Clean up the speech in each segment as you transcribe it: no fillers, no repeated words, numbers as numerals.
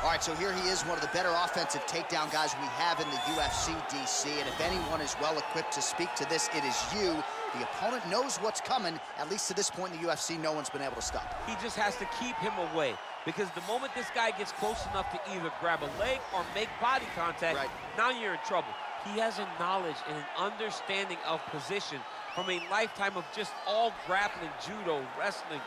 All right, so here he is, one of the better offensive takedown guys we have in the UFC, DC. And if anyone is well-equipped to speak to this, it is you. The opponent knows what's coming. At least to this point in the UFC, no one's been able to stop him. He just has to keep him away, because the moment this guy gets close enough to either grab a leg or make body contact, now you're in trouble. He has a knowledge and an understanding of position from a lifetime of just all grappling, judo, wrestling,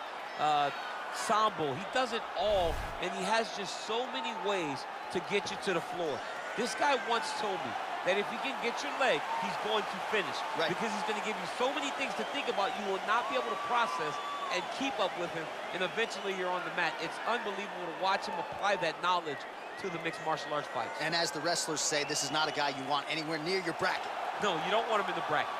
sambo. He does it all, and he has just so many ways to get you to the floor. This guy once told me that if he can get your leg, he's going to finish. Because he's going to give you so many things to think about, you will not be able to process and keep up with him, and eventually you're on the mat. It's unbelievable to watch him apply that knowledge to the mixed martial arts fights. And as the wrestlers say, this is not a guy you want anywhere near your bracket. No, you don't want him in the bracket.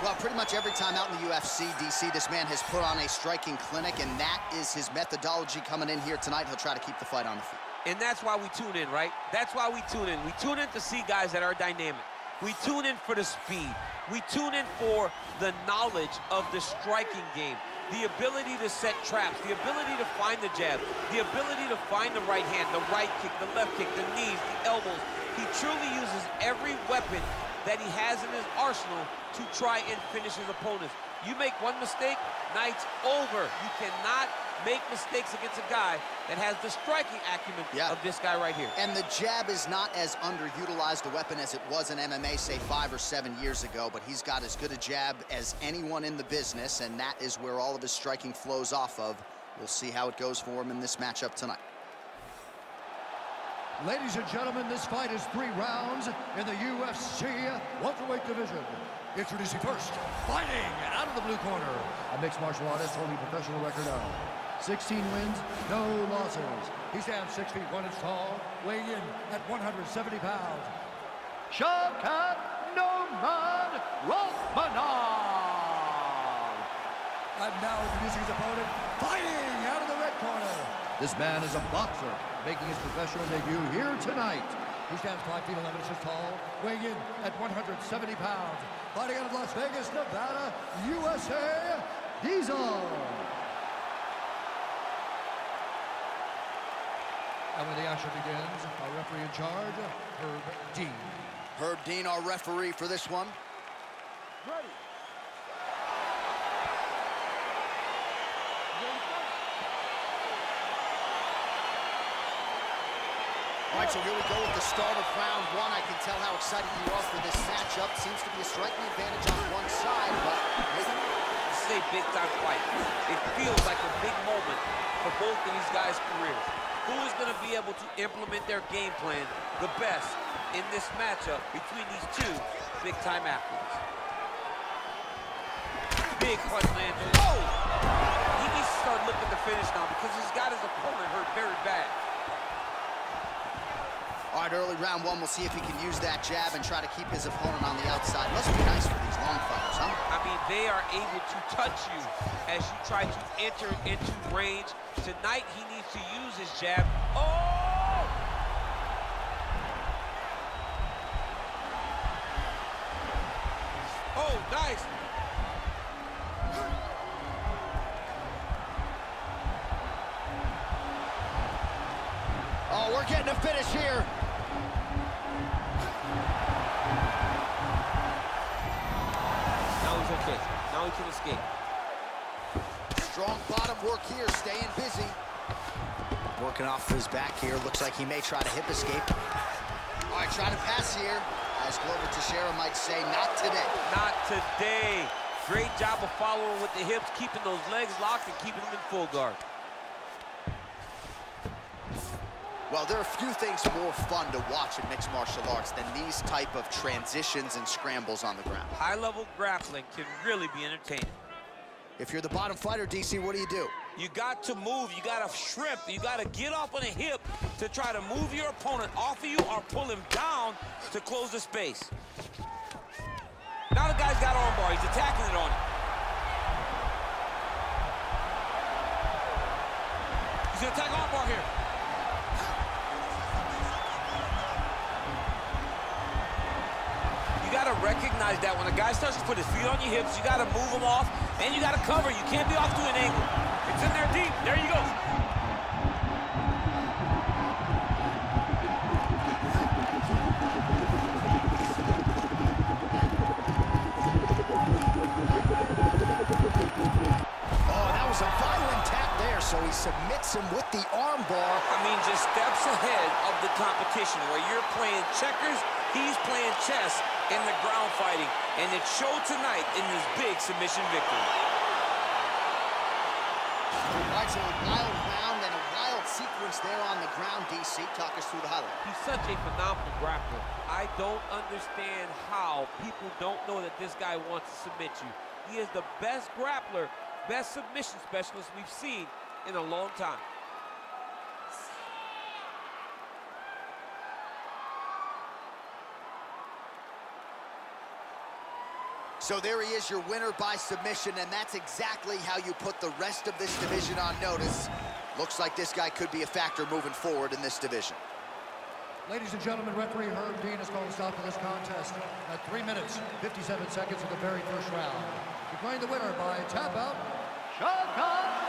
Well, pretty much every time out in the UFC, DC, this man has put on a striking clinic, and that is his methodology coming in here tonight. He'll try to keep the fight on the feet. And that's why we tune in, right? That's why we tune in. We tune in to see guys that are dynamic. We tune in for the speed. We tune in for the knowledge of the striking game, the ability to set traps, the ability to find the jab, the ability to find the right hand, the right kick, the left kick, the knees, the elbows. He truly uses every weapon that he has in his arsenal to try and finish his opponents. You make one mistake, night's over. You cannot make mistakes against a guy that has the striking acumen of this guy right here. And the jab is not as underutilized a weapon as it was in MMA, say 5 or 7 years ago, but he's got as good a jab as anyone in the business, and that is where all of his striking flows off of. We'll see how it goes for him in this matchup tonight. Ladies and gentlemen, this fight is 3 rounds in the UFC welterweight division. Introducing first, fighting out of the blue corner, a mixed martial artist holding a professional record of 16 wins, no losses. He stands 6 feet 1 inch tall, weighing in at 170 pounds. Shavkat Rakhmonov. And now introducing his opponent, fighting out of the red corner. This man is a boxer, making his professional debut here tonight. He stands 5 feet 11 inches tall, weighing in at 170 pounds. Fighting out of Las Vegas, Nevada, USA, Diesel. And when the action begins, our referee in charge, Herb Dean. Herb Dean, our referee for this one. Ready. All right, so here we go with the start of round 1. I can tell how excited you are for this matchup. Seems to be a striking advantage on one side, but maybe this is a big-time fight. It feels like a big moment for both of these guys' careers. Who is going to be able to implement their game plan the best in this matchup between these two big-time athletes? Big punch lands. Oh! He needs to start looking to finish now because he's got his opponent hurt very bad. All right, early round 1, we'll see if he can use that jab and try to keep his opponent on the outside. Must be nice for these long fighters, huh? I mean, they are able to touch you as you try to enter into range. Tonight, he needs to use his jab. Oh! Oh, nice. Oh, we're getting a finish here. Okay, now he can escape. Strong bottom work here, staying busy. Working off his back here. Looks like he may try to hip escape. All right, trying to pass here. As Glover Teixeira might say, not today. Not today. Great job of following with the hips, keeping those legs locked and keeping them in full guard. Well, there are a few things more fun to watch in mixed martial arts than these type of transitions and scrambles on the ground. High-level grappling can really be entertaining. If you're the bottom fighter, DC, what do? You got to move. You got to shrimp. You got to get off on a hip to try to move your opponent off of you or pull him down to close the space. Now the guy's got armbar. He's attacking it on him. He's going to attack armbar here. You got to recognize that when a guy starts to put his feet on your hips, you got to move him off, and you got to cover. You can't be off to an angle. It's in there deep. There you go. so he submits him with the arm bar. I mean, just steps ahead of the competition. Where you're playing checkers, he's playing chess in the ground fighting. And it showed tonight in this big submission victory. All right, so a wild round and a wild sequence there on the ground, DC. Talk us through the highlight. He's such a phenomenal grappler. I don't understand how people don't know that this guy wants to submit you. He is the best grappler, best submission specialist we've seen in a long time. So there he is, your winner by submission, and that's exactly how you put the rest of this division on notice. Looks like this guy could be a factor moving forward in this division. Ladies and gentlemen, referee Herb Dean has called a stop to this contest at 3 minutes, 57 seconds of the very first round. Declaring the winner by tap out, Shavkat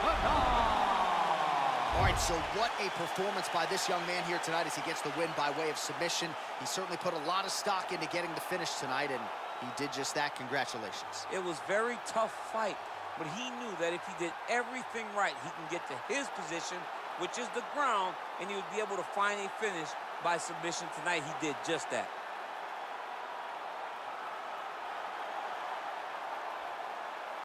Rakhmonov. All right, so what a performance by this young man here tonight as he gets the win by way of submission. He certainly put a lot of stock into getting the finish tonight, and he did just that. Congratulations. It was a very tough fight, but he knew that if he did everything right, he can get to his position, which is the ground, and he would be able to find a finish by submission tonight. He did just that.